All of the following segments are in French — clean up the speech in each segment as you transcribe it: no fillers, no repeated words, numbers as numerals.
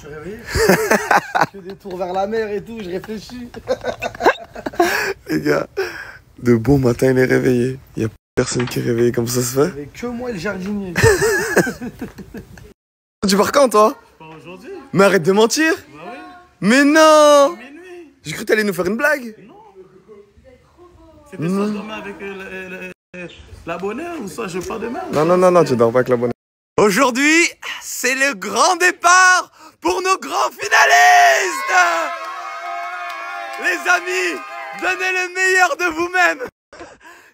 suis réveillé. Je fais des tours vers la mer et tout, je réfléchis. Les gars, de bon matin il est réveillé. Il y a personne qui est réveillé, comme ça se fait? Il n'y avait que moi et le jardinier. Tu pars quand toi? Pas aujourd'hui. Mais arrête de mentir. Bah oui. Mais non. Minuit. J'ai cru que t'allais nous faire une blague. Non. C'était soit je dormais avec l'abonné ou soit je pars demain. Non, tu dors pas avec l'abonné. Aujourd'hui, c'est le grand départ pour nos grands finalistes. Les amis, donnez le meilleur de vous-même.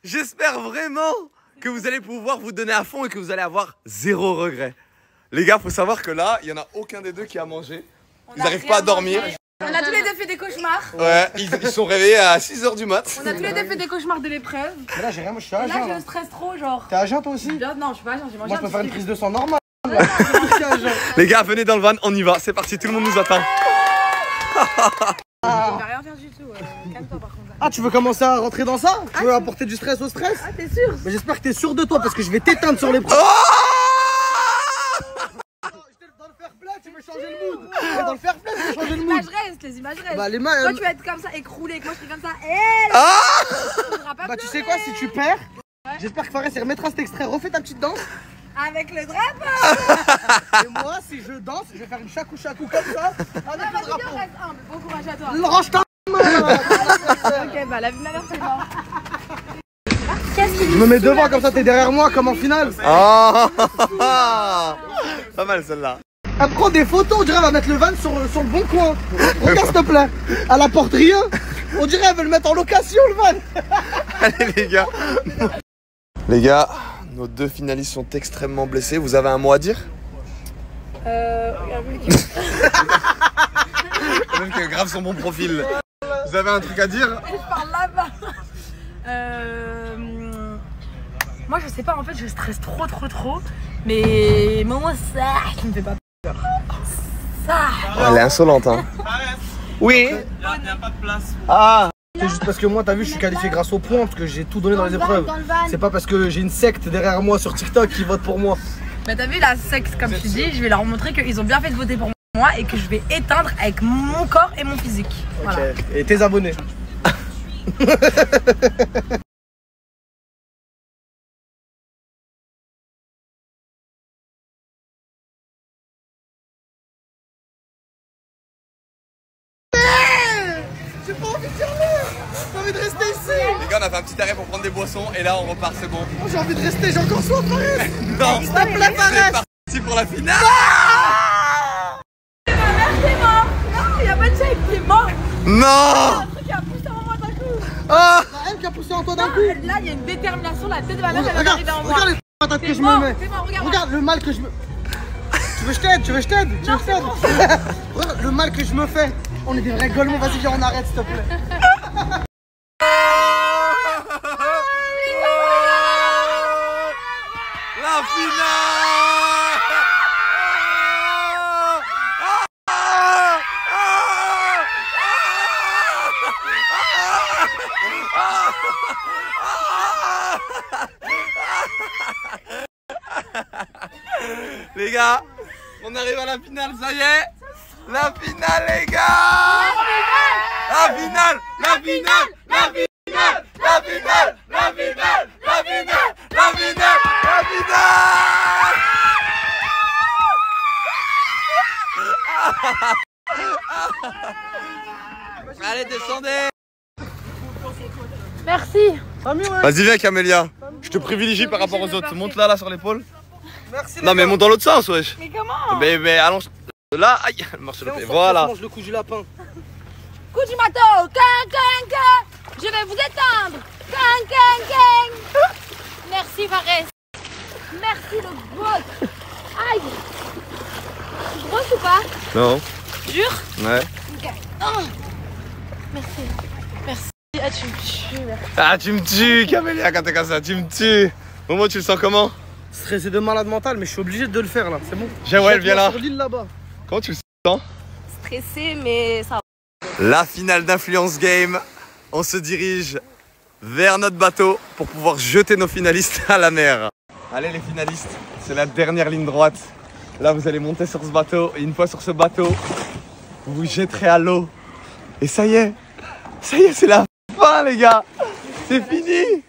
J'espère vraiment que vous allez pouvoir vous donner à fond et que vous allez avoir zéro regret. Les gars, faut savoir que là, il n'y en a aucun des deux qui a mangé. Ils n'arrivent pas à dormir. On a tous les deux fait des cauchemars. Ouais, ils sont réveillés à 6 h du mat. On a tous les deux fait des cauchemars de l'épreuve. Mais là, j'ai rien, moi je suis à Là, jeun. je là. stresse trop, genre. T'es à jeun toi aussi? Non, je suis pas à jeun, j'ai mangé Moi, je un peux faire une petit prise de sang normale. Là. Je suis à jeun. Les gars, venez dans le van, on y va. C'est parti, tout le monde nous attend. Il va rien faire du tout. Calme-toi par contre. Ah, tu veux commencer à rentrer dans ça? Tu veux apporter du stress au stress? Ah, t'es sûr? Mais j'espère que t'es sûr de toi parce que je vais t'éteindre sur l'épreuve. Dans le fair play, tu veux changer le mood. Dans le fair play, tu veux changer le mood. Les images restent. Bah, les Toi, mains. tu vas être comme ça, écroulé, que moi, je serai comme ça. Et là, Bah, tu sais quoi, si tu perds, j'espère que Fares il remettra cet extrait. Refais ta petite danse. avec le drapeau. Et moi, si je danse, je vais faire une chakou comme ça. Avec le Vas-y, drapeau. reste humble. Bon courage à toi. Range ta main. Ok, bah, la vie de ma mère, c'est mort. Je me mets devant comme ça, t'es derrière moi comme en finale. Oh. Pas mal celle-là. Elle prend des photos, on dirait elle va mettre le van sur le bon coin. Regarde s'il te plaît. Elle apporte rien. On dirait elle veut le mettre en location le van. Allez les gars. Les gars, nos deux finalistes sont extrêmement blessés. Vous avez un mot à dire? Regarde, Même que grave son bon profil. Vous avez un truc à dire? je parle là-bas. Moi, je sais pas, en fait, je stresse trop. Mais moi, ça, qui me fait pas peur. Ça. Elle est insolente hein. Oui. Il n'y a pas de place. Ah. C'est juste parce que moi, t'as vu, je suis qualifié grâce aux points parce que j'ai tout donné dans les épreuves. C'est pas parce que j'ai une secte derrière moi sur TikTok qui vote pour moi. Mais t'as vu la secte, comme tu dis, je vais leur montrer qu'ils ont bien fait de voter pour moi et que je vais éteindre avec mon corps et mon physique. Voilà. Ok. Et tes abonnés. J'ai pas envie de fermer. J'ai envie de rester ici. Les gars, on a fait un petit arrêt pour prendre des boissons et là on repart, c'est bon. Oh, j'ai envie de rester, j'ai encore soif, Fares. Non, S'il te plaît, c'est Fares. parti pour la finale. Ma mère qui est mort. Non, y'a pas de chèque qui est mort. Non. Un truc qui a poussé en moi d'un coup. Ah. C'est elle qui a poussé en toi d'un Non, coup. là, il y a une détermination, la tête de ma mère, elle va Regarde, arriver en moi. regarde les patates que C'est je mort, me mets. c'est mort, regarde. Regarde le mal que je me... Tu veux que je t'aide? Tu veux que je t'aide? Regarde le mal que je me fais. On est des vrais golemons, vas-y viens on arrête s'il te plaît. La finale. Les gars, on arrive à la finale, ça y est. La finale les gars. La finale. La finale. La finale. La finale. La finale. La finale. La finale. La finale. Allez, descendez. Merci. Vas-y, viens, Camélia. Je te privilégie par rapport aux autres. Monte là sur l'épaule. Merci. Non, mais monte dans l'autre sens, wesh. Mais comment? Mais allonge. Là, aïe, elle marche sur le pied. Voilà. Je mange le coup du lapin. Coup du matos. Gang. Je vais vous éteindre. Gang. Merci, Fares. Merci, le boss. Aïe. Tu grosses ou pas? Non. Jure? Ouais. Ok. Oh. Merci. Ah, tu me tues, merci. Ah, tu me tues, Camélia, quand t'es comme ça. Tu me tues. Momo, tu le sens comment? Stressé de malade mental, mais je suis obligé de le faire là, c'est bon. Jawel, viens là. Sur l'île là-bas. Comment tu le sens? Stressée, mais ça va. La finale d'Influence Game. On se dirige vers notre bateau pour pouvoir jeter nos finalistes à la mer. Allez les finalistes, c'est la dernière ligne droite. Là, vous allez monter sur ce bateau. Et une fois sur ce bateau, vous vous jetterez à l'eau. Et ça y est, c'est la fin, les gars. C'est fini.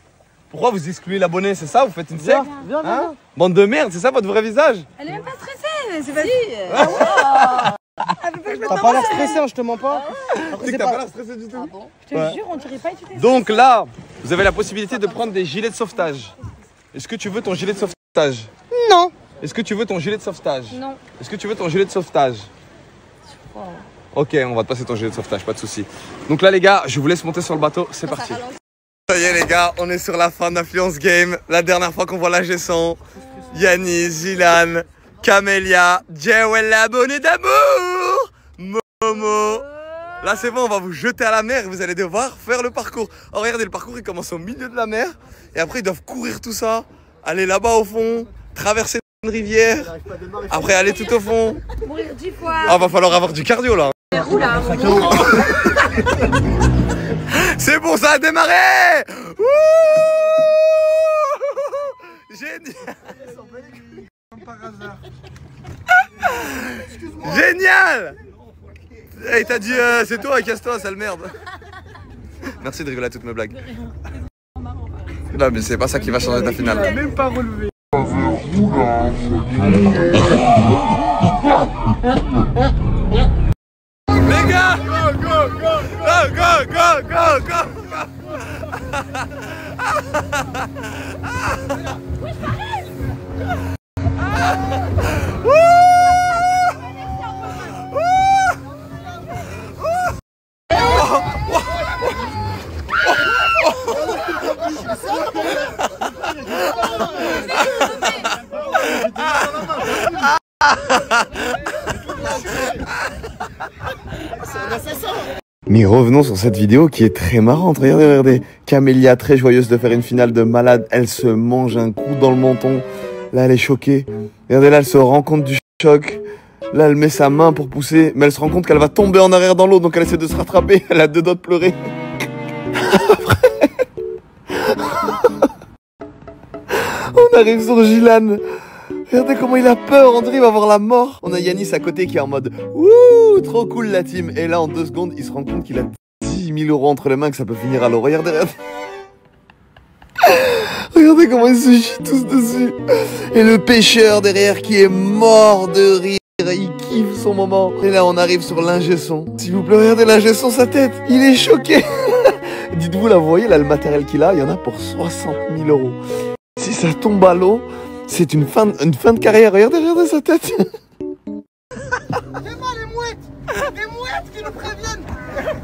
Pourquoi vous excluez l'abonné, c'est ça? Vous faites une secte? Viens. Bande de merde, c'est ça votre vrai visage? Elle est même pas stressée, c'est pas T'as pas l'air stressé, hein, je te mens pas. T'as pas l'air stressé du tout. Je te jure, on dirait pas que tu t'es Donc là, vous avez la possibilité de prendre des gilets de sauvetage. Est-ce que tu veux ton gilet de sauvetage? Non. Est-ce que tu veux ton gilet de sauvetage? Non. Est-ce que tu veux ton gilet de sauvetage? Ok, on va te passer ton gilet de sauvetage, pas de soucis. Donc là les gars, je vous laisse monter sur le bateau, c'est parti. Ça y est les gars, on est sur la fin d'Influence Game. La dernière fois qu'on voit la Gesson, Yanis, Zilan, Camélia, Jewel l'abonné d'amour, Momo. Là c'est bon, on va vous jeter à la mer et vous allez devoir faire le parcours. Oh regardez, le parcours il commence au milieu de la mer et après ils doivent courir tout ça, aller là-bas au fond, traverser une rivière, après aller tout au fond. mourir 10 fois. Ah, va falloir avoir du cardio là. C'est bon, ça a démarré. Ouh, génial. Génial. Hey, t'as dit c'est toi, casse-toi, sale merde. Merci de rigoler à toutes mes blagues. Non mais c'est pas ça qui va changer ta finale. Même pas relevé. Les gars, go. Mais revenons sur cette vidéo qui est très marrante. Regardez. Camélia, très joyeuse de faire une finale de malade. Elle se mange un coup dans le menton. Là, elle est choquée. Regardez, là, elle se rend compte du choc. Là, elle met sa main pour pousser. Mais elle se rend compte qu'elle va tomber en arrière dans l'eau. Donc, elle essaie de se rattraper. Elle a 2 doigts de pleurer. On arrive sur Gilan. Regardez comment il a peur, on dirait qu'il va avoir la mort. On a Yanis à côté qui est en mode ouh, trop cool la team. Et là en 2 secondes, il se rend compte qu'il a 10 000 € entre les mains, que ça peut finir à l'eau. Regardez. Regardez comment ils se chient tous dessus. Et le pêcheur derrière qui est mort de rire. Il kiffe son moment. Et là on arrive sur l'ingé son. S'il vous plaît, regardez l'ingé son, sa tête. Il est choqué. Dites-vous là, vous voyez là le matériel qu'il a, il y en a pour 60 000 €. Si ça tombe à l'eau, c'est une fin de carrière. Regardez sa tête. Fais-moi les mouettes. Les mouettes qui nous préviennent.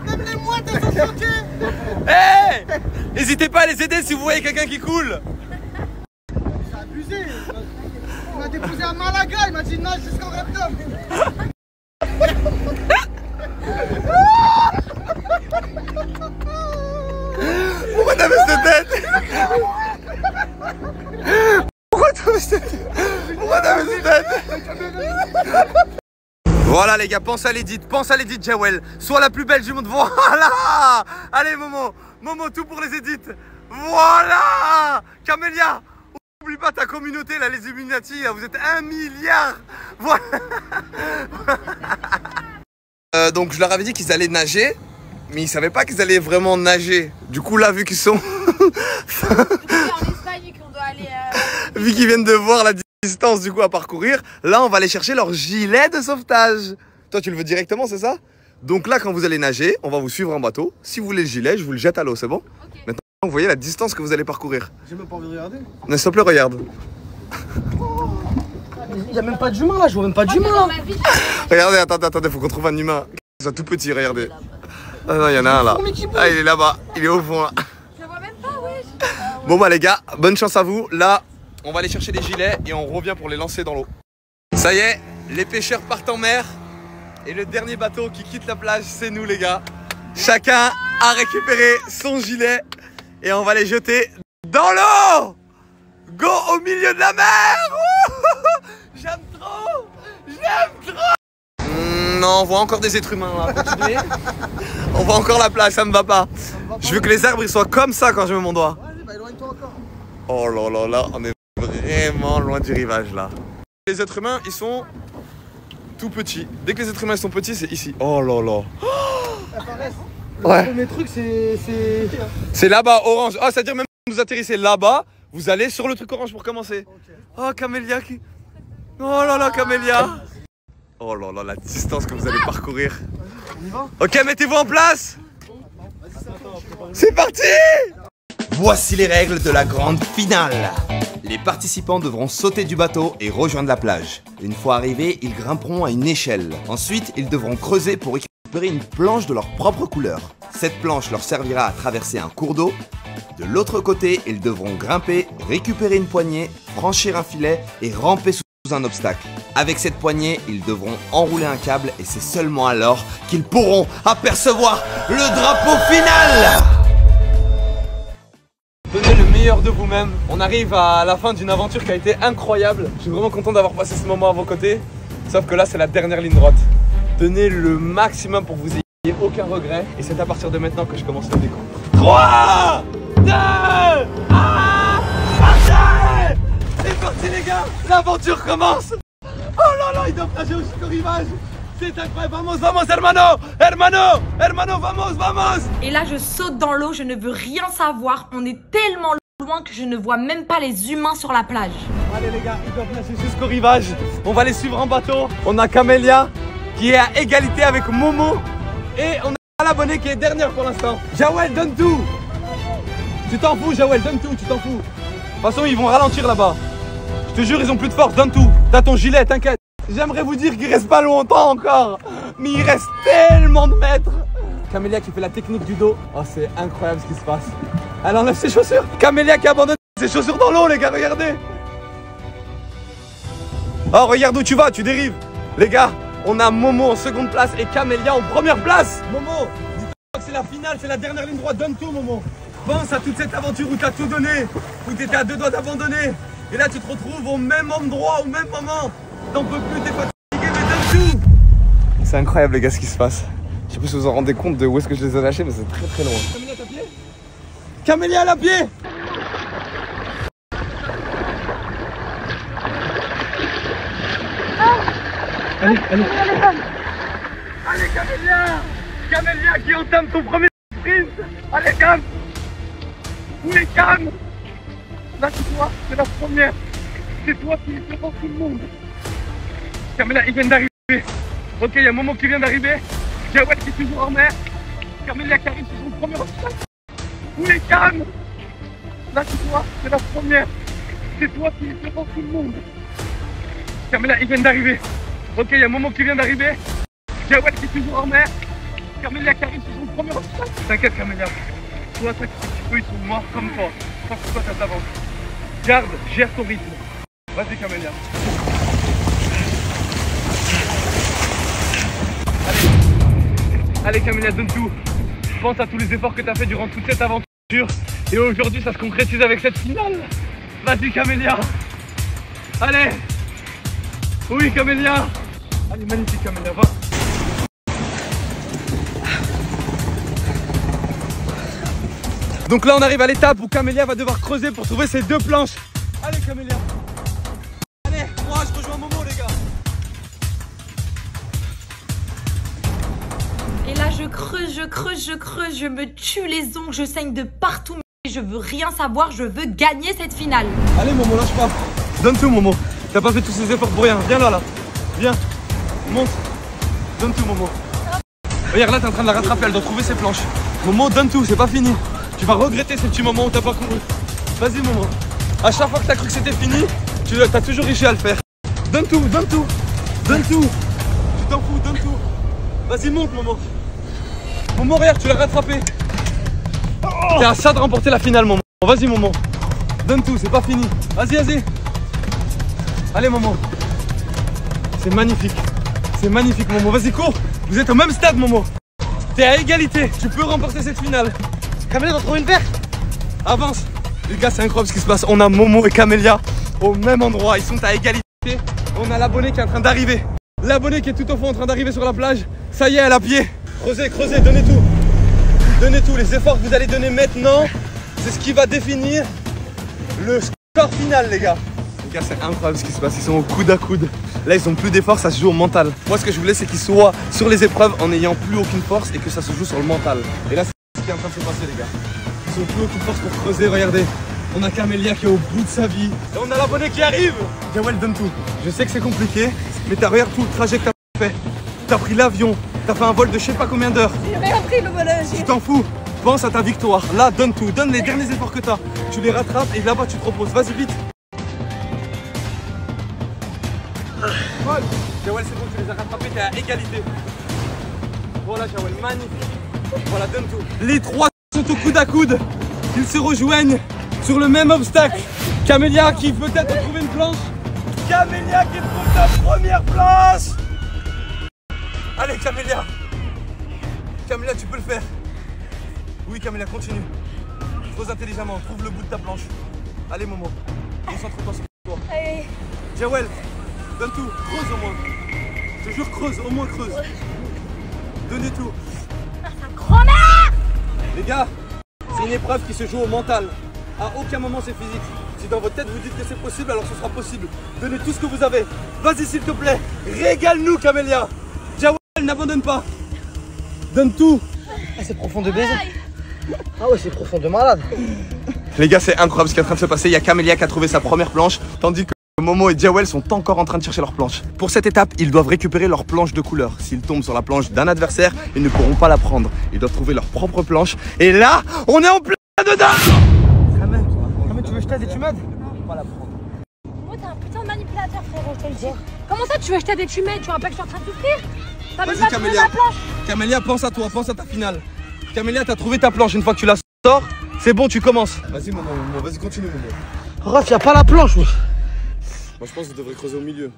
Même les mouettes, elles sont choquées. Hey, n'hésitez pas à les aider si vous voyez quelqu'un qui coule. C'est abusé. On m'a déposé à Malaga, il m'a dit nage jusqu'en Raptor. Pourquoi t'as fait cette tête? Pourquoi t'as fait cette tête? Voilà les gars, pense à l'édit, Jewel. Sois la plus belle du monde, voilà. Allez Momo, tout pour les édits. Voilà. Camélia, oublie pas ta communauté là, les Illuminati, là, vous êtes 1 milliard. Voilà. Donc je leur avais dit qu'ils allaient nager, mais ils savaient pas qu'ils allaient vraiment nager. Du coup là, vu qu'ils sont... en Espagne et qu'on doit aller... Vu qu'ils viennent de voir la distance du coup à parcourir, là on va aller chercher leur gilet de sauvetage. Toi tu le veux directement, c'est ça? Donc là quand vous allez nager, on va vous suivre en bateau. Si vous voulez le gilet, je vous le jette à l'eau, c'est bon? Okay. Maintenant vous voyez la distance que vous allez parcourir. J'ai même pas envie de regarder. Non, s'il te plaît, regarde. Il y a même pas d'humain là, je vois même pas d'humain là. Regardez, attendez, faut qu'on trouve un humain. Il soit tout petit, regardez. Ah non, il y en a un là. Ah, il est là-bas, il est au fond là. Je le vois même pas, wesh. Bon bah les gars, bonne chance à vous. Là, on va aller chercher les gilets et on revient pour les lancer dans l'eau. Ça y est, les pêcheurs partent en mer. Et le dernier bateau qui quitte la plage, c'est nous les gars. Chacun a récupéré son gilet et on va les jeter dans l'eau. Go au milieu de la mer. J'aime trop. Non, on voit encore des êtres humains là. Continuez. On voit encore la plage, ça me va pas. Je veux que les arbres ils soient comme ça quand je mets mon doigt. Vas-y, bah éloigne-toi encore. Oh là là là, on est vraiment loin du rivage là. Les êtres humains, ils sont tout petits. Dès que les êtres humains sont petits, c'est ici. Oh là là. Le premier truc, c'est... C'est là-bas, orange. Ah, c'est-à-dire même si vous atterrissez là-bas, vous allez sur le truc orange pour commencer. Oh, Camélia qui... Oh là là, Camélia. Oh là là, la distance que vous allez parcourir. On y va? Ok, mettez-vous en place. C'est parti. Voici les règles de la grande finale. Les participants devront sauter du bateau et rejoindre la plage. Une fois arrivés, ils grimperont à une échelle. Ensuite, ils devront creuser pour récupérer une planche de leur propre couleur. Cette planche leur servira à traverser un cours d'eau. De l'autre côté, ils devront grimper, récupérer une poignée, franchir un filet et ramper sous un obstacle. Avec cette poignée, ils devront enrouler un câble et c'est seulement alors qu'ils pourront apercevoir le drapeau final. Donnez le meilleur de vous-même. On arrive à la fin d'une aventure qui a été incroyable. Je suis vraiment content d'avoir passé ce moment à vos côtés. Sauf que là, c'est la dernière ligne droite. Donnez le maximum pour que vous ayez aucun regret. Et c'est à partir de maintenant que je commence le décompte. 3, 2, 1, partez! C'est parti les gars, l'aventure commence. Oh là là, il doit nager jusqu'au rivage. C'est incroyable, vamos, vamos hermano, hermano, hermano, vamos, vamos. Et là, je saute dans l'eau, je ne veux rien savoir. On est tellement loin que je ne vois même pas les humains sur la plage. Allez les gars, ils doivent nager jusqu'au rivage. On va les suivre en bateau. On a Camélia qui est à égalité avec Momo. Et on a l'abonné qui est dernière pour l'instant. Jawel, donne tout. Tu t'en fous, Jawel, donne tout, tu t'en fous. De toute façon, ils vont ralentir là-bas. Je te jure, ils ont plus de force, donne tout. T'as ton gilet, t'inquiète. J'aimerais vous dire qu'il reste pas longtemps encore. Mais il reste tellement de mètres. Camélia qui fait la technique du dos. Oh, c'est incroyable ce qui se passe. Elle enlève ses chaussures. Camélia qui abandonne ses chaussures dans l'eau, les gars, regardez. Oh, regarde où tu vas, tu dérives. Les gars, on a Momo en seconde place et Camélia en première place. Momo, dis-toi que c'est la finale, c'est la dernière ligne droite. Donne tout, Momo. Pense à toute cette aventure où tu as tout donné, où tu étais à 2 doigts d'abandonner. Et là, tu te retrouves au même endroit, au même moment. T'en peux plus, t'es fatigué, mais donne tout. C'est incroyable, les gars, ce qui se passe. Je sais pas si vous vous en rendez compte de où est-ce que je les ai lâchés, mais c'est très très loin. Camélia, à pied. Camélia, à la pied. Allez, allez. Allez, Camélia. Camélia qui entame son premier sprint. Allez, Cam. Où est Cam? Là, c'est toi, c'est la première. C'est toi qui es devant tout le monde. Camélia, ils viennent d'arriver. Ok, il y a Momo qui vient d'arriver. Jawel qui est toujours en mer. Camélia qui arrive sur son premier obstacle. Où est Cam? Là, c'est toi, c'est la première. C'est toi qui es devant tout le monde. Camélia, ils viennent d'arriver. Ok, il y a Momo qui vient d'arriver. Jawel qui est toujours en mer. Camélia qui arrive sur son premier obstacle. T'inquiète, Camélia. Toi, toi, tu peux, ils sont morts comme toi. Parce que toi, ça t'avance. Garde, gère ton rythme. Vas-y, Camélia. Allez, Camélia, donne tout. Pense à tous les efforts que tu as fait durant toute cette aventure. Et aujourd'hui, ça se concrétise avec cette finale. Vas-y, Camélia. Allez. Oui, Camélia. Allez, magnifique, Camélia, va. Donc là, on arrive à l'étape où Camélia va devoir creuser pour trouver ses 2 planches. Allez, Camélia. Allez, moi, je rejoins Momo, les gars. Et là, je creuse, je me tue les ongles, je saigne de partout. Mais je veux rien savoir, je veux gagner cette finale. Allez, Momo, lâche pas. Donne tout, Momo. T'as pas fait tous ces efforts pour rien. Viens là, là. Viens. Monte. Donne tout, Momo. Regarde, là, t'es en train de la rattraper. Elle doit trouver ses planches. Momo, donne tout, c'est pas fini. Tu vas regretter ces petits moments où t'as pas couru. Vas-y, Momo. À chaque fois que t'as cru que c'était fini, tu as toujours réussi à le faire. Donne tout, donne tout. Donne tout. Tu t'en fous, donne tout. Vas-y, monte, Momo. Momo, regarde, tu l'as rattrapé. T'es à ça de remporter la finale, Momo. Vas-y, Momo. Donne tout, c'est pas fini. Vas-y, vas-y. Allez, Momo. C'est magnifique. C'est magnifique, Momo. Vas-y, cours. Vous êtes au même stade, Momo. T'es à égalité. Tu peux remporter cette finale. Camélia, t'as trouvé une paire? Avance. Les gars, c'est incroyable ce qui se passe. On a Momo et Camélia au même endroit. Ils sont à égalité. On a l'abonné qui est en train d'arriver. L'abonné qui est tout au fond en train d'arriver sur la plage. Ça y est, elle est à pied. Creusez, creusez, donnez tout. Donnez tout. Les efforts que vous allez donner maintenant, c'est ce qui va définir le score final, les gars. Les gars, c'est incroyable ce qui se passe. Ils sont au coude à coude. Là, ils ont plus d'efforts, ça se joue au mental. Moi, ce que je voulais, c'est qu'ils soient sur les épreuves en n'ayant plus aucune force et que ça se joue sur le mental. Et là, c'est ce qui est en train de se passer, les gars. Ils ont plus aucune force pour creuser. Regardez, on a Camélia qui est au bout de sa vie. Et on a l'abonné qui arrive. Jawel, donne tout. Je sais que c'est compliqué, mais t'as regardé tout le trajet que t'as fait. T'as pris l'avion, t'as fait un vol de je sais pas combien d'heures. J'ai rien pris le volage. Tu t'en fous. Pense à ta victoire. Là, donne tout. Donne les derniers efforts que t'as. Tu les rattrapes et là-bas, tu te reposes. Vas-y, vite. Jawel, c'est bon, tu les as rattrapés, t'es à égalité. Voilà, Jawel, magnifique. Voilà, donne tout. Les trois sont au coude à coude. Ils se rejoignent sur le même obstacle. Camélia qui peut-être a trouvé une planche. Camélia qui trouve sa première planche. Allez, Camélia. Camélia, tu peux le faire. Oui, Camélia, continue. Creuse intelligemment, trouve le bout de ta planche. Allez, Momo, concentre-toi sur toi. Allez. Jawel, donne tout, creuse au moins. Je te jure, creuse, au moins creuse. Donnez tout. Les gars, c'est une épreuve qui se joue au mental. À aucun moment c'est physique. Si dans votre tête vous dites que c'est possible, alors ce sera possible. Donnez tout ce que vous avez. Vas-y s'il te plaît. Régale-nous, Camélia. Jawel, n'abandonne pas. Donne tout. Ah, c'est profond de baiser. Ah ouais, c'est profond de malade. Les gars, c'est incroyable ce qui est en train de se passer. Il y a Camélia qui a trouvé sa première planche, tandis que Momo et Jawel sont encore en train de chercher leur planche. Pour cette étape, ils doivent récupérer leur planche de couleur. S'ils tombent sur la planche d'un adversaire, ils ne pourront pas la prendre. Ils doivent trouver leur propre planche. Et là, on est en plein dedans. Mais tu veux que je t'aide et tu m'aides? Moi, t'es un putain de manipulateur, frérot, je te le dis. Comment ça, tu veux que je t'aide et tu m'aides? Tu vois pas que je suis en train de souffrir? T'as même Vas-y, pas trouvé Camélia. ma planche. Camélia, pense à toi, pense à ta finale. Camélia, t'as trouvé ta planche. Une fois que tu la sors, c'est bon, tu commences. Vas-y, Momo, vas-y, continue, Momo. Ref, y'a pas la planche, wesh. Moi, je pense que vous devrez creuser au milieu.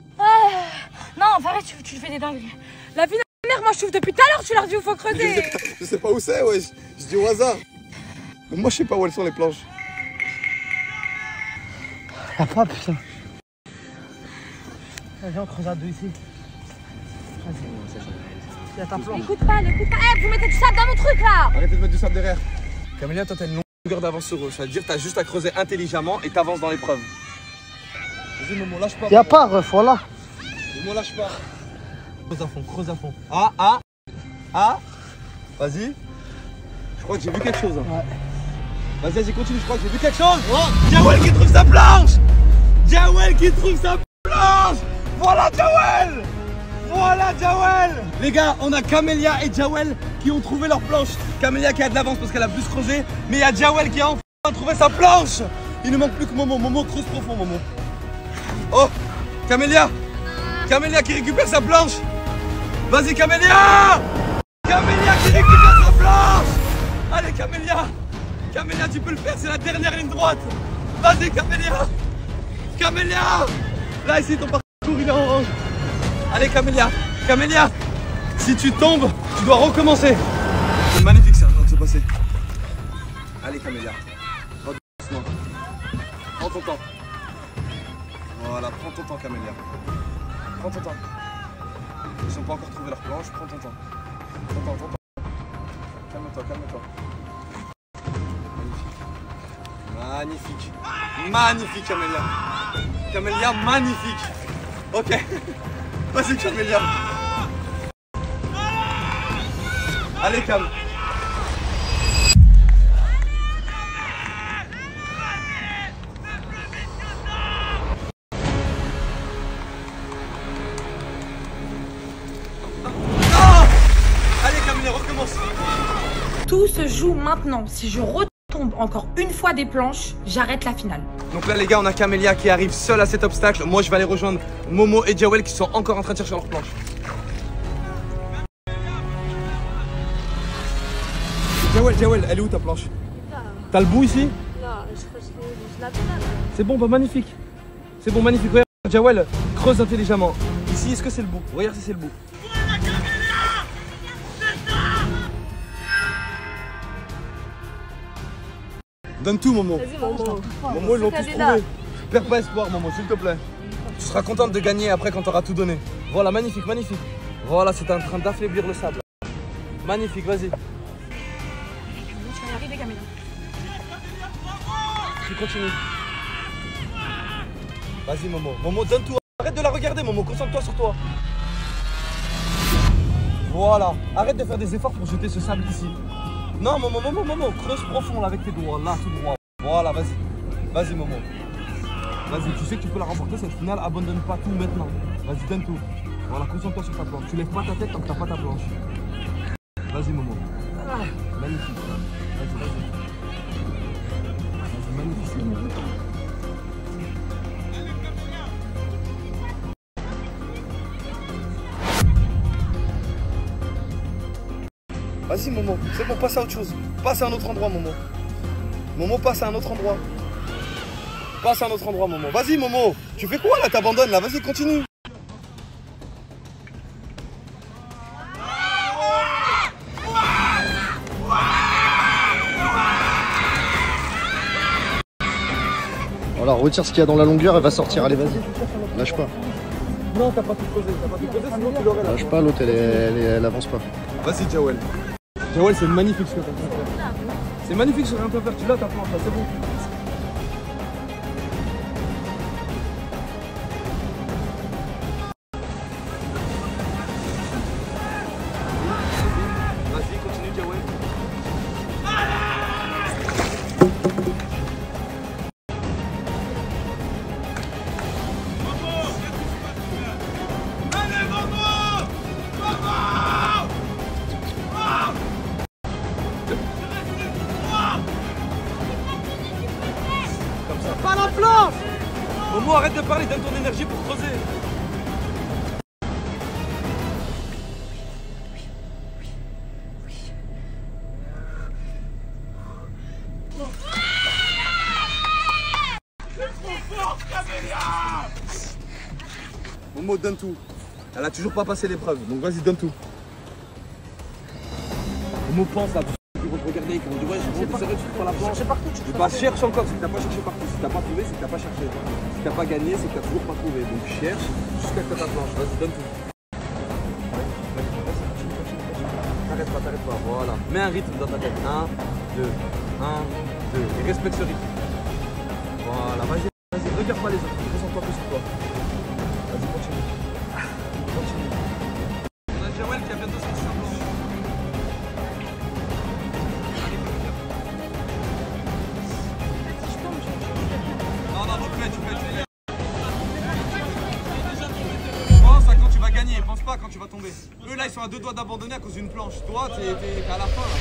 Non, arrête, tu fais des dingueries. La vie de ma mère, moi, je trouve depuis tout à l'heure, tu leur dis où faut creuser. Je sais pas où c'est, ouais. Je dis au hasard. Mais moi, je sais pas où elles sont les planches. Y'a pas, putain. Viens, on creuse à deux ici. Y'a ta planche. L'écoute pas. Eh, vous mettez du sable dans mon truc, là. Arrêtez de mettre du sable derrière. Camélia, toi, t'as une longueur d'avance sur eux. Ça veut dire que t'as juste à creuser intelligemment et t'avances dans l'épreuve. Vas-y, Momo, lâche pas. Y'a pas, ref, voilà. Momo, lâche pas. Creuse à fond. Ah. Vas-y. Je crois que j'ai vu quelque chose. Ouais. Vas-y, continue, je crois que j'ai vu quelque chose. Oh, Jawel qui trouve sa planche. Jawel qui trouve sa planche. Voilà Jawel. Les gars, on a Camélia et Jawel qui ont trouvé leur planche. Camélia qui a de l'avance parce qu'elle a plus creusé. Mais il y a Jawel qui a enfin trouvé sa planche. Il ne manque plus que Momo. Momo, creuse profond, Momo. Oh, Camélia qui récupère sa planche. Vas-y, Camélia qui récupère sa planche. Allez, Camélia, tu peux le faire, c'est la dernière ligne droite. Vas-y, Camélia. Là, ici, ton parcours, il est en orange. Allez, Camélia, si tu tombes, tu dois recommencer. C'est magnifique, c'est en train de se passer. Allez, Camélia, va doucement. Prends ton temps. Voilà, prends ton temps, Camélia. Prends ton temps. Ils n'ont pas encore trouvé leur planche, prends ton temps. Calme-toi. Magnifique, Camélia, magnifique. Ok. Vas-y, Camélia. Allez, Cam. Allez, Camélia, recommence. Tout se joue maintenant. Si je retombe encore une fois des planches, j'arrête la finale. Donc là, les gars, on a Camélia qui arrive seule à cet obstacle. Moi, je vais aller rejoindre Momo et Jawel qui sont encore en train de chercher leur planche. Jawel, elle est où ta planche? T'as le bout ici? Non, je crois que c'est la finale. C'est bon, bah magnifique. Regarde, Jawel, creuse intelligemment. Ici, est-ce que c'est le bout? Regarde si c'est le bout. Donne tout, Momo. Vas-y, Momo. Momo, ils l'ont tous trouvé. Perds pas espoir, Momo, s'il te plaît. Tu seras contente de gagner après quand tu auras tout donné. Voilà, magnifique. Voilà, c'est en train d'affaiblir le sable. Magnifique, vas-y. Tu vas y arriver, Camélia. Tu continues. Vas-y Momo. Momo, donne tout. Arrête de la regarder Momo, concentre-toi sur toi. Voilà. Arrête de faire des efforts pour jeter ce sable ici. Non Momo, creuse profond là avec tes doigts, là tout droit. Voilà, vas-y. Vas-y Momo. Vas-y, tu sais que tu peux la remporter cette finale, abandonne pas tout maintenant. Vas-y, donne tout. Voilà, concentre-toi sur ta planche. Tu lèves pas ta tête tant que t'as pas ta planche. Vas-y Momo. Magnifique. Vas-y. Vas-y, magnifique. Vas-y Momo, c'est bon, passe à autre chose. Passe à un autre endroit Momo. Momo, passe à un autre endroit. Passe à un autre endroit Momo. Vas-y Momo. Tu fais quoi là? T'abandonnes là. Vas-y, continue. Voilà, retire ce qu'il y a dans la longueur, elle va sortir. Allez, vas-y. Lâche pas. Non, t'as pas tout creusé. Sinon tu l'aurais là. Lâche pas, l'autre, elle avance pas. Vas-y Jawel. Jawel, c'est magnifique ce que t'as fait. C'est magnifique ce que t'as fait. Tu l'as ta planche là, c'est bon. Vas-y, continue Jawel. Pas la planche! Momo, arrête de parler, donne ton énergie pour creuser. Momo, donne tout. Elle a toujours pas passé l'épreuve, donc vas-y, donne tout. Momo, pense là. Ils vont te regarder, ils vont te dire ouais, je vais sur la planche. Bah cherche encore, si t'as pas cherché partout. Si t'as pas trouvé, c'est que t'as pas cherché. Si t'as pas gagné, c'est que t'as toujours pas trouvé. Donc cherche jusqu'à que t'as ta planche. Vas-y, donne tout. T'arrête pas, voilà. Mets un rythme dans ta tête. 1, 2, 1, 2. Et respecte ce rythme. Voilà, vas-y, regarde pas les autres. Concentre-toi plus sur toi. Vas-y, continue. On a Jawel qui a bientôt sorti sa planche. Pense à quand tu vas gagner, pense pas quand tu vas tomber. Eux là ils sont à 2 doigts d'abandonner à cause d'une planche. Toi t'es à la fin là.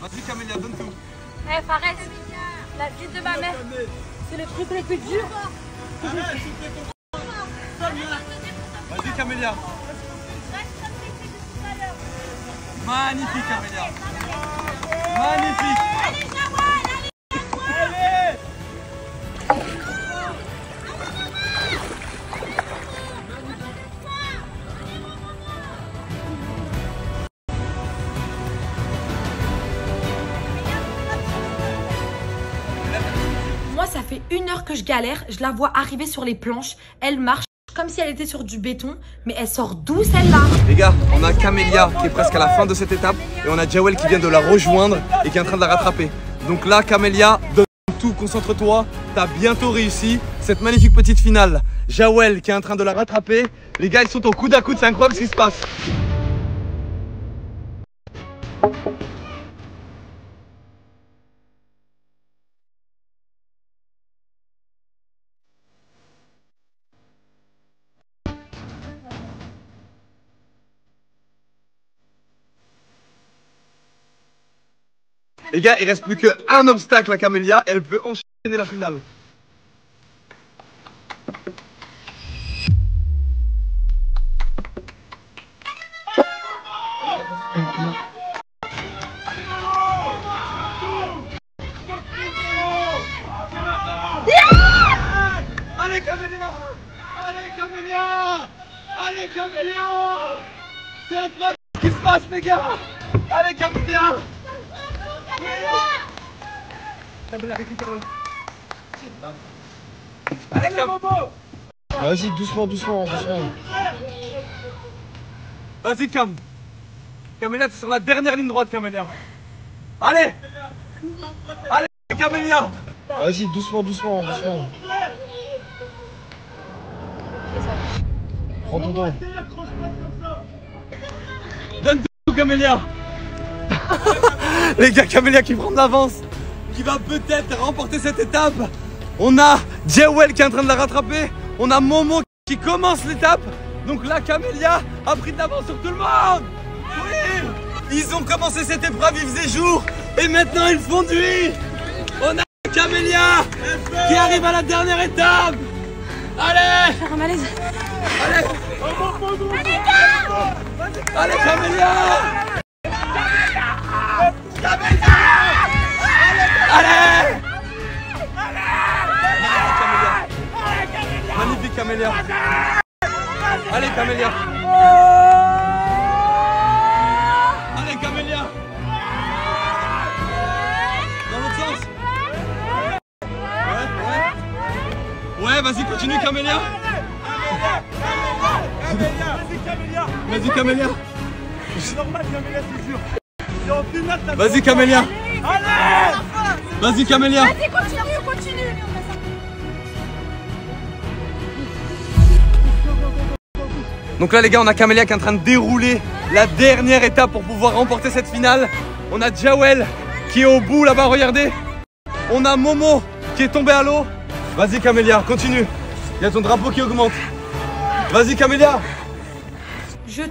Vas-y Camélia, donne tout. Eh Fares, la vie de ma mère, c'est le truc le plus dur. Vas-y Camélia. Magnifique Camélia. Magnifique. Moi, ça fait 1 heure que je galère. Je la vois arriver sur les planches. Elle marche comme si elle était sur du béton. Mais elle sort d'où celle-là? Les gars, on a Camélia qui est presque à la fin de cette étape. Et on a Jawel qui vient de la rejoindre et qui est en train de la rattraper. Donc là, Camélia, donne tout, concentre-toi. T'as bientôt réussi cette magnifique petite finale. Jawel qui est en train de la rattraper. Les gars, ils sont au coude à coude. C'est incroyable ce qui se passe. Les gars, il reste plus qu'un obstacle à Camélia, elle peut enchaîner la finale. Allez Camélia! Allez Camélia! Allez Camélia! C'est incroyable ce qui se passe les gars! Allez Camélia! Allez Cam! Vas-y, doucement. Vas-y Cam! Camélia, c'est sur la dernière ligne droite Camélia! Allez! Allez Camélia. Vas-y, doucement, doucement, doucement. Prends ton temps. Donne tout, Camélia. Les gars, Camélia qui prend de l'avance, qui va peut-être remporter cette étape. On a Jewel qui est en train de la rattraper. On a Momo qui commence l'étape. Donc là, Camélia a pris de l'avance sur tout le monde. Oui. Ils ont commencé cette épreuve, il faisait jour. Et maintenant, ils font nuit. On a Camélia qui arrive à la dernière étape. Allez. Faire un malaise. Allez. Allez, Camélia. Allez. Magnifique Camélia. Allez Camélia. Allez Camélia. Dans l'autre sens. Ouais, vas-y, continue Camélia. Vas-y Camélia. C'est normal, Camélia, c'est sûr. C'est en finale, t'as. Vas-y Camélia. Allez. Vas-y Camélia. Vas-y, continue, continue. Donc là les gars, on a Camélia qui est en train de dérouler la dernière étape pour pouvoir remporter cette finale. On a Jewel qui est au bout là-bas, regardez. On a Momo qui est tombé à l'eau. Vas-y Camélia, continue. Il y a ton drapeau qui augmente. Vas-y Camélia. Je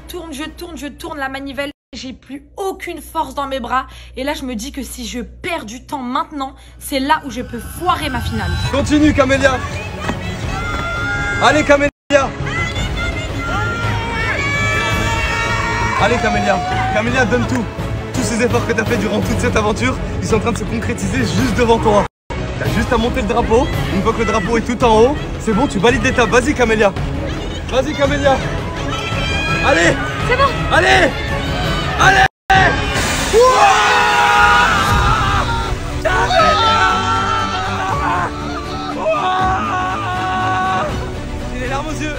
tourne la manivelle. J'ai plus aucune force dans mes bras. Et là, je me dis que si je perds du temps maintenant, c'est là où je peux foirer ma finale. Continue Camélia. Allez Camélia. Allez Camélia. Camélia, donne tout. Tous ces efforts que tu as fait durant toute cette aventure, ils sont en train de se concrétiser juste devant toi. Tu as juste à monter le drapeau. Une fois que le drapeau est tout en haut, c'est bon, tu valides l'étape. Vas-y Camélia. Vas-y Camélia. Allez. C'est bon. Allez. Allez. Wouah. Camélia. Wouah. J'ai les larmes aux yeux.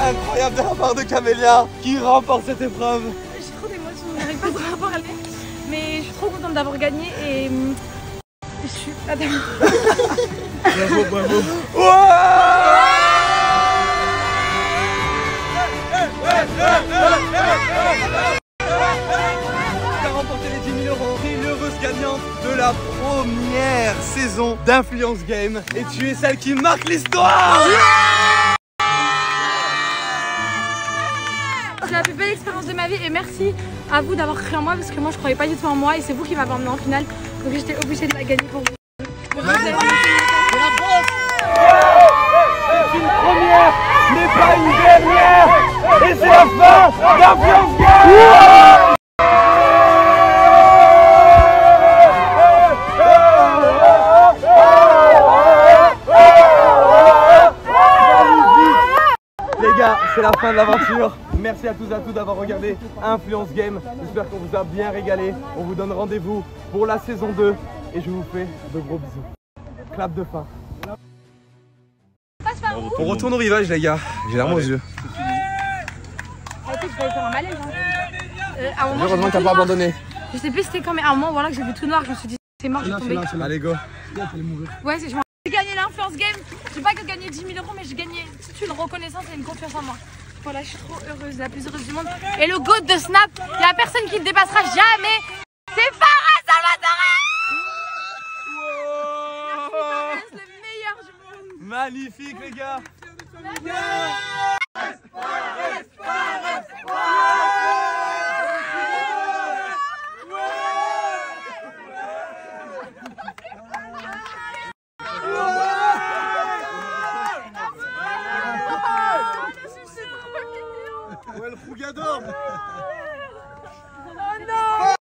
Incroyable de la part de Camélia qui remporte cette épreuve. J'ai trop d'émotions, je n'arrive pas trop à parler. Mais je suis trop contente d'avoir gagné et je suis... Attends. Bravo, bravo. Tu as remporté les 10 000 €. Tu es l'heureuse gagnante de la première saison d'Influence Game. Et tu es celle qui marque l'histoire. C'est la plus belle expérience de ma vie et merci à vous d'avoir cru en moi parce que moi je croyais pas du tout en moi et c'est vous qui m'avez emmené en finale donc j'étais obligée de la gagner pour vous. C'est une première, mais pas une dernière. Et c'est la fin d'Influence Game. Les gars, c'est la fin de l'aventure. Merci à tous et à toutes d'avoir regardé Influence Game. J'espère qu'on vous a bien régalé. On vous donne rendez-vous pour la saison 2. Et je vous fais de gros bisous. Clap de fin. On retourne au rivage les gars. J'ai l'arme aux yeux. Je vais faire un malaise. À un moment, Heureusement que t'as pas abandonné. je sais plus c'était quand mais à un moment voilà que j'ai vu tout noir, je me suis dit c'est mort, je vais tomber. Allez go. Ouais, j'ai gagné l'Influence Game. J'ai pas que gagné 10 000 €, mais j'ai gagné toute une reconnaissance et une confiance en moi. Voilà, je suis trop heureuse, la plus heureuse du monde. Et le GOAT de Snap, il n'y a personne qui le dépassera jamais. C'est Farah Salvatore. Merci, le meilleur du monde. Magnifique les gars. Ouais, le Fougador. Oh non.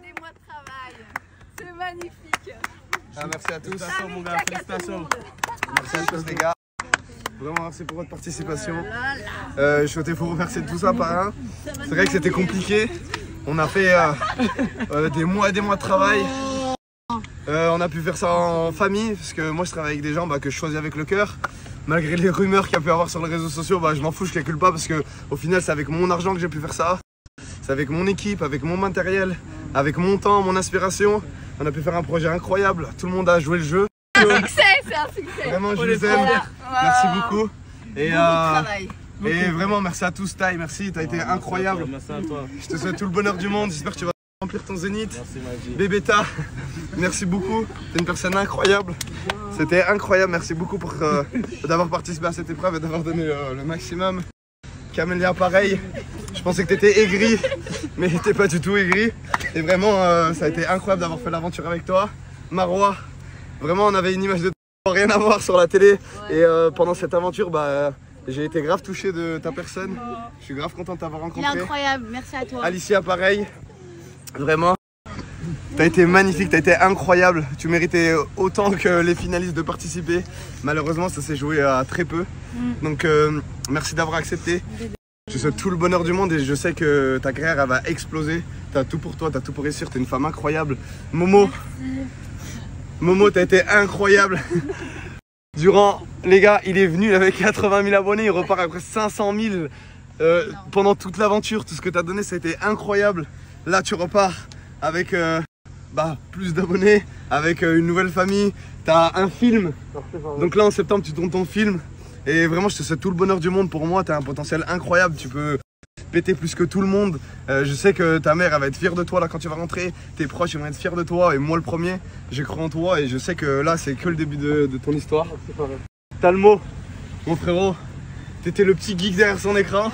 Des mois de travail. C'est magnifique. Ah, merci à tous. Félicitations mon gars, félicitations. Merci à tous les gars. Vraiment merci pour votre participation. Je souhaitais vous remercier de tout ça par un. C'est vrai que c'était compliqué. On a fait des mois et des mois de travail. On a pu faire ça en famille parce que moi je travaille avec des gens que je choisis avec le cœur. Malgré les rumeurs qu'il y a pu y avoir sur les réseaux sociaux, je m'en fous, je calcule pas parce que au final c'est avec mon argent que j'ai pu faire ça. C'est avec mon équipe, avec mon matériel, avec mon temps, mon inspiration. On a pu faire un projet incroyable. Tout le monde a joué le jeu. C'est un succès. Vraiment je les aime. Merci beaucoup. Et Beaucoup. vraiment merci à tous Ty, merci, t'as été incroyable. Merci à toi. Je te souhaite tout le bonheur du monde, j'espère que tu vas remplir ton zénith. Merci ma vie. Bébéta, merci beaucoup, t'es une personne incroyable. C'était incroyable, merci beaucoup pour d'avoir participé à cette épreuve et d'avoir donné le maximum. Camélia pareil, je pensais que t'étais aigri, mais t'es pas du tout aigri. Et vraiment ça a été incroyable d'avoir fait l'aventure avec toi. Marwa, vraiment on avait une image de toi, rien à voir sur la télé. Et pendant cette aventure, j'ai été grave touché de ta personne. Je suis grave content de t'avoir rencontré. Il est incroyable, merci à toi. Alicia, pareil. Vraiment. T'as été magnifique, t'as été incroyable. Tu méritais autant que les finalistes de participer. Malheureusement, ça s'est joué à très peu. Donc, merci d'avoir accepté. Je te souhaite tout le bonheur du monde et je sais que ta carrière elle va exploser. T'as tout pour toi, t'as tout pour réussir. T'es une femme incroyable. Momo. Momo, t'as été incroyable. Durant, les gars, il est venu avec 80 000 abonnés, il repart après 500 000 pendant toute l'aventure. Tout ce que tu as donné, ça a été incroyable. Là, tu repars avec plus d'abonnés, avec une nouvelle famille. Tu as un film. Donc là, en septembre, tu tournes ton film. Et vraiment, je te souhaite tout le bonheur du monde. Pour moi, tu as un potentiel incroyable. Tu peux péter plus que tout le monde. Je sais que ta mère, elle va être fière de toi là quand tu vas rentrer. Tes proches, ils vont être fiers de toi. Et moi, le premier, j'ai cru en toi. Et je sais que là, c'est que le début de ton histoire. Talmo, mon frérot, t'étais le petit geek derrière son écran.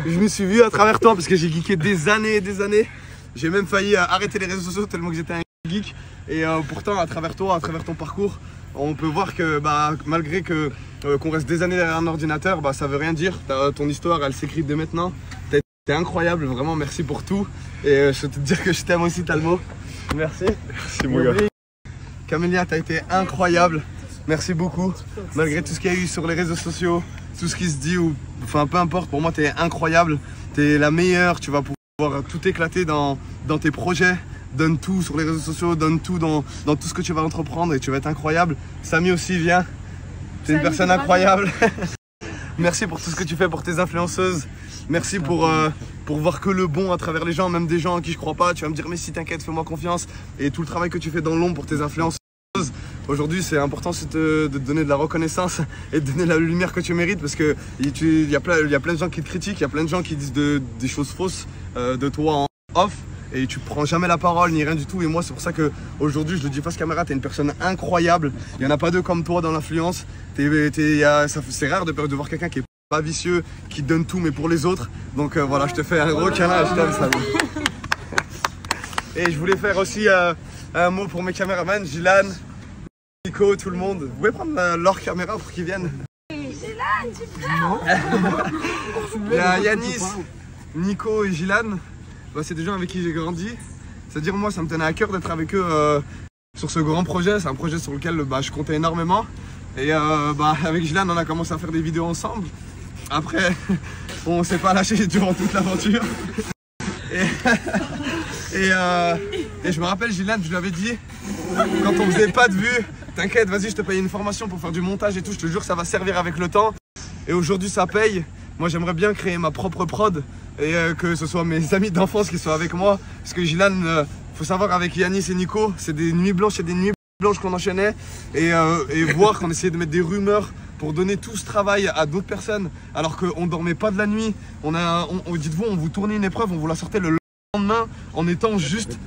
Je me suis vu à travers toi parce que j'ai geeké des années et des années. J'ai même failli arrêter les réseaux sociaux tellement que j'étais un geek. Et pourtant, à travers toi, à travers ton parcours, on peut voir que malgré qu'on reste des années derrière un ordinateur, ça veut rien dire. Ton histoire, elle s'écrit dès maintenant. T'es incroyable, vraiment merci pour tout. Et je veux te dire que je t'aime aussi, Talmo. Merci. Merci mon gars. Camélia, t'as été incroyable. Merci beaucoup. Malgré tout ce qu'il y a eu sur les réseaux sociaux, tout ce qui se dit, enfin peu importe, pour moi t'es incroyable. T'es la meilleure, tu vas pouvoir tout éclater dans tes projets. Donne tout sur les réseaux sociaux, donne tout dans tout ce que tu vas entreprendre et tu vas être incroyable. Samy aussi, viens. T'es une personne incroyable. Merci pour tout ce que tu fais pour tes influenceuses. Merci pour voir que le bon à travers les gens, même des gens à qui je crois pas. Tu vas me dire mais si t'inquiète, fais-moi confiance. Et tout le travail que tu fais dans l'ombre pour tes influenceuses. Aujourd'hui c'est important de te donner de la reconnaissance et de donner la lumière que tu mérites parce que il y a plein de gens qui te critiquent, il y a plein de gens qui disent des choses fausses de toi en off. Et tu prends jamais la parole ni rien du tout. Et moi c'est pour ça que aujourd'hui je le dis face caméra, t'es une personne incroyable. Il n'y en a pas deux comme toi dans l'influence. C'est rare de voir quelqu'un qui est pas vicieux, qui donne tout mais pour les autres. Donc voilà, je te fais un gros câlin, je t'aime ça. Et je voulais faire aussi un mot pour mes caméramans, Gilan, Nico, tout le monde. Vous pouvez prendre leur caméra pour qu'ils viennent. Gilan, tu frère. Il y a Yanis, Nico et Gilan. C'est des gens avec qui j'ai grandi. C'est-à-dire moi ça me tenait à cœur d'être avec eux sur ce grand projet. C'est un projet sur lequel je comptais énormément. Et avec Gilan on a commencé à faire des vidéos ensemble. Après on s'est pas lâché durant toute l'aventure. Et je me rappelle Gilan, je lui avais dit quand on faisait pas de vues, t'inquiète vas-y je te paye une formation pour faire du montage et tout. Je te jure que ça va servir avec le temps. Et aujourd'hui ça paye. moi j'aimerais bien créer ma propre prod et que ce soit mes amis d'enfance qui soient avec moi. Parce que Gilan, faut savoir, avec Yanis et Nico, c'est des nuits blanches et des nuits blanches qu'on enchaînait. Et voir qu'on essayait de mettre des rumeurs pour donner tout ce travail à d'autres personnes alors qu'on dormait pas de la nuit. Dites-vous, on vous tournait une épreuve, on vous la sortait le lendemain en étant juste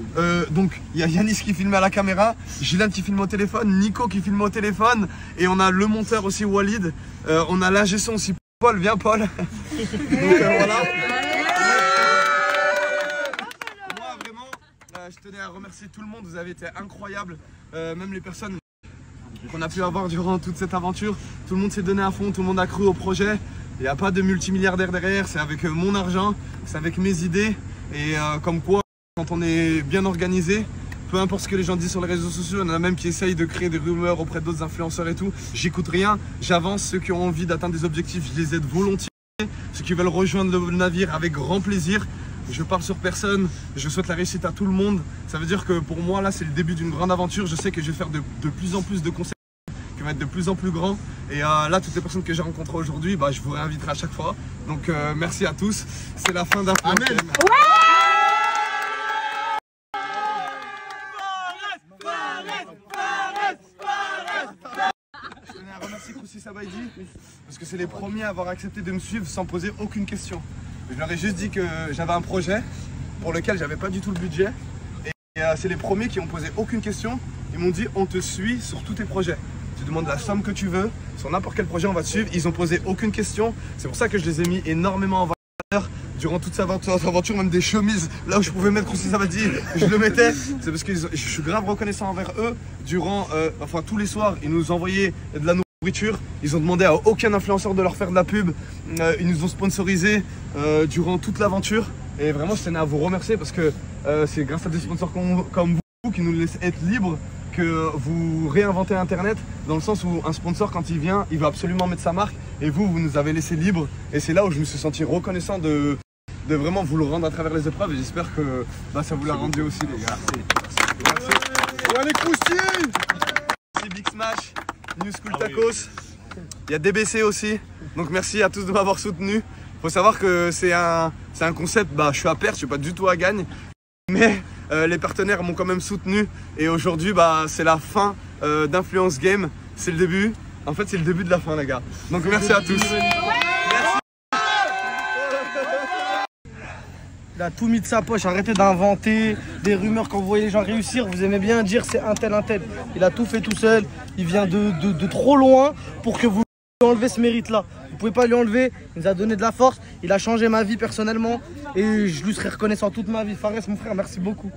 donc il y a Yanis qui filmait à la caméra, Gilan qui filme au téléphone, Nico qui filme au téléphone, et on a le monteur aussi, Walid, on a l'ingé son aussi, Paul, viens Paul. Donc voilà. Moi vraiment je tenais à remercier tout le monde, vous avez été incroyables, même les personnes qu'on a pu avoir durant toute cette aventure. Tout le monde s'est donné à fond, tout le monde a cru au projet. Il n'y a pas de multimilliardaire derrière, c'est avec mon argent, c'est avec mes idées. Et comme quoi, quand on est bien organisé, peu importe ce que les gens disent sur les réseaux sociaux, il y en a même qui essayent de créer des rumeurs auprès d'autres influenceurs et tout. J'écoute rien, j'avance. Ceux qui ont envie d'atteindre des objectifs, je les aide volontiers. Ceux qui veulent rejoindre le navire, avec grand plaisir. Je parle sur personne, je souhaite la réussite à tout le monde. Ça veut dire que pour moi, là, c'est le début d'une grande aventure. Je sais que je vais faire de plus en plus de concepts qui vont être de plus en plus grands. Et là, toutes les personnes que j'ai rencontrées aujourd'hui, je vous réinviterai à chaque fois. Donc, merci à tous. C'est la fin d'Influence Game. Je tenais à remercier Koussi Sabaidi parce que c'est les premiers à avoir accepté de me suivre sans poser aucune question. Je leur ai juste dit que j'avais un projet pour lequel j'avais pas du tout le budget. Et c'est les premiers qui ont posé aucune question. Ils m'ont dit on te suit sur tous tes projets. Tu demandes la somme que tu veux, sur n'importe quel projet on va te suivre. Ils ont posé aucune question. C'est pour ça que je les ai mis énormément en valeur durant toute cette aventure, même des chemises. Là où je pouvais mettre Koussi Sabaidi, je le mettais. C'est parce que je suis grave reconnaissant envers eux. Durant, tous les soirs, ils nous envoyaient de la nourriture. Ils ont demandé à aucun influenceur de leur faire de la pub. Ils nous ont sponsorisé durant toute l'aventure. Et vraiment, je tenais à vous remercier parce que c'est grâce à des sponsors comme vous qui nous laissent être libres que vous réinventez Internet, dans le sens où un sponsor, quand il vient, il veut absolument mettre sa marque. Et vous nous avez laissé libres. Et c'est là où je me suis senti reconnaissant de vraiment vous le rendre à travers les épreuves. Et j'espère que ça vous l'a rendu aussi, les gars. Merci. Allez, Koussi! Merci Big Smash, New School Tacos. Il y a DBC aussi. Donc merci à tous de m'avoir soutenu. Faut savoir que c'est un concept, je suis à perte, je suis pas du tout à gagne. Mais les partenaires m'ont quand même soutenu. Et aujourd'hui, c'est la fin d'Influence Game. C'est le début. En fait, c'est le début de la fin, les gars. Donc merci à tous. Merci. Il a tout mis de sa poche, arrêtez d'inventer des rumeurs quand vous voyez les gens réussir. Vous aimez bien dire c'est un tel, un tel. Il a tout fait tout seul. Il vient de trop loin pour que vous lui enlevez ce mérite-là. Vous pouvez pas lui enlever. Il nous a donné de la force. Il a changé ma vie personnellement. Et je lui serai reconnaissant toute ma vie. Fares, mon frère, merci beaucoup.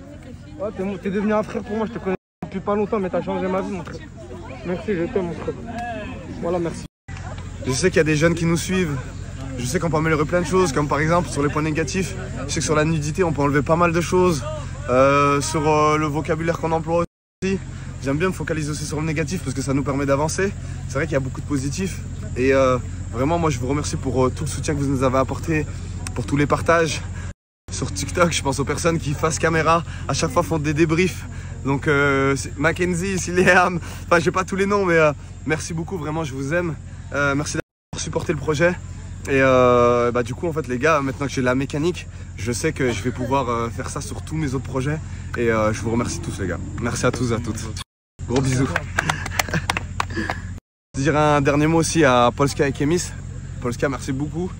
Ouais, t'es devenu un frère pour moi. Je te connais depuis pas longtemps, mais t'as changé ma vie, mon frère. Merci, je t'aime, mon frère. Voilà, merci. Je sais qu'il y a des jeunes qui nous suivent. Je sais qu'on peut améliorer plein de choses, comme par exemple sur les points négatifs. Je sais que sur la nudité, on peut enlever pas mal de choses. Sur le vocabulaire qu'on emploie aussi. J'aime bien me focaliser aussi sur le négatif parce que ça nous permet d'avancer. C'est vrai qu'il y a beaucoup de positifs. Et vraiment, moi, je vous remercie pour tout le soutien que vous nous avez apporté, pour tous les partages. Sur TikTok, je pense aux personnes qui, face caméra, à chaque fois font des débriefs. Donc, Mackenzie, Siléam, enfin, j'ai pas tous les noms, mais merci beaucoup, vraiment, je vous aime. Merci d'avoir supporté le projet. Et du coup, en fait, les gars, maintenant que j'ai la mécanique, je sais que je vais pouvoir faire ça sur tous mes autres projets. Et je vous remercie tous, les gars. Merci à tous et à toutes. Gros bisous. Je vais dire un dernier mot aussi à Polska et Kemis. Polska, merci beaucoup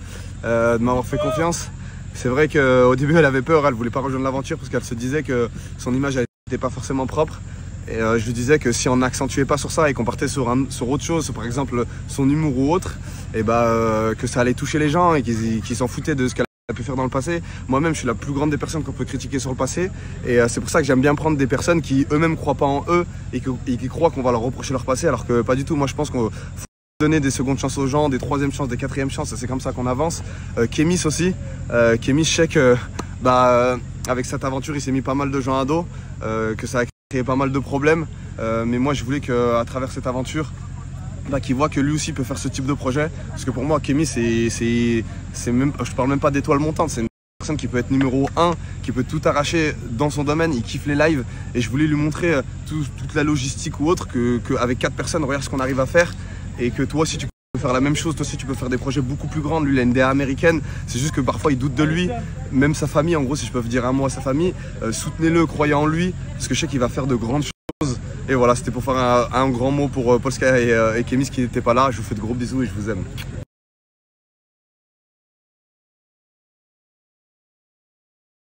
de m'avoir fait confiance. C'est vrai qu'au début, elle avait peur, elle voulait pas rejoindre l'aventure parce qu'elle se disait que son image n'était pas forcément propre. Et je lui disais que si on n'accentuait pas sur ça et qu'on partait sur autre chose, par exemple son humour ou autre, et que ça allait toucher les gens et qu'ils s'en foutaient de ce qu'elle a pu faire dans le passé. Moi-même, je suis la plus grande des personnes qu'on peut critiquer sur le passé. Et c'est pour ça que j'aime bien prendre des personnes qui eux-mêmes croient pas en eux et qui croient qu'on va leur reprocher leur passé, alors que pas du tout. Moi, je pense qu'on faut donner des secondes chances aux gens, des troisièmes chances, des quatrièmes chances. C'est comme ça qu'on avance. Kemis aussi. Kemis, je sais que avec cette aventure, il s'est mis pas mal de gens à dos, que ça a créé pas mal de problèmes. Mais moi, je voulais qu'à travers cette aventure, qu'il voit que lui aussi peut faire ce type de projet. Parce que pour moi, Kemis, je parle même pas d'étoile montante, c'est une personne qui peut être numéro 1, qui peut tout arracher dans son domaine, il kiffe les lives. Et je voulais lui montrer toute la logistique ou autre, qu'avec 4 personnes, regarde ce qu'on arrive à faire. Et que toi aussi, tu faire la même chose, toi aussi tu peux faire des projets beaucoup plus grands. Lui il a une DA américaine, c'est juste que parfois il doute de lui, même sa famille, en gros si je peux dire un mot à sa famille, soutenez-le, croyez en lui, parce que je sais qu'il va faire de grandes choses. Et voilà, c'était pour faire un grand mot pour Polska et Kemis qui n'étaient pas là. Je vous fais de gros bisous et je vous aime.